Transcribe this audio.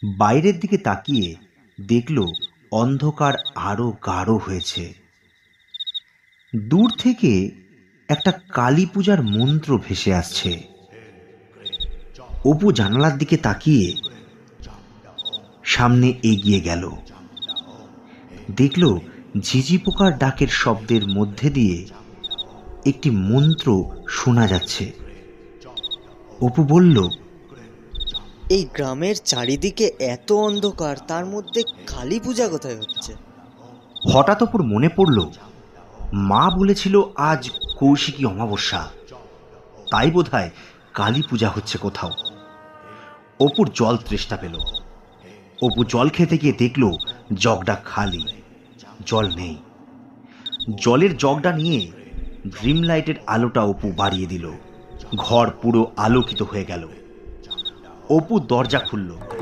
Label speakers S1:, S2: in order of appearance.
S1: বাইরের দিকে তাকিয়ে দেখল অন্ধকার আরো গাঢ় হয়েছে। দূর থেকে একটা কালী পূজার মন্ত্র ভেসে আসছে। অপু জানালার দিকে তাকিয়ে সামনে এগিয়ে গেল। দেখল ঝিঝি পোকার ডাকের শব্দের মধ্যে দিয়ে একটি মন্ত্র শোনা যাচ্ছে। অপু বলল,
S2: এই গ্রামের চারিদিকে এত অন্ধকার, তার মধ্যে কালী পূজা কোথায় হচ্ছে?
S1: হঠাৎ অপুর মনে পড়ল মা বলেছিল আজ কৌশিকী অমাবস্যা, তাই বোধহয় কালী পূজা হচ্ছে কোথাও। অপুর জল তৃষ্ণা পেল। অপু জল খেতে গিয়ে দেখল জগটা খালি, জল নেই। জলের জগটা নিয়ে ড্রিম লাইটের আলোটা অপু বাড়িয়ে দিল। ঘর পুরো আলোকিত হয়ে গেল। অপু দরজা খুলল।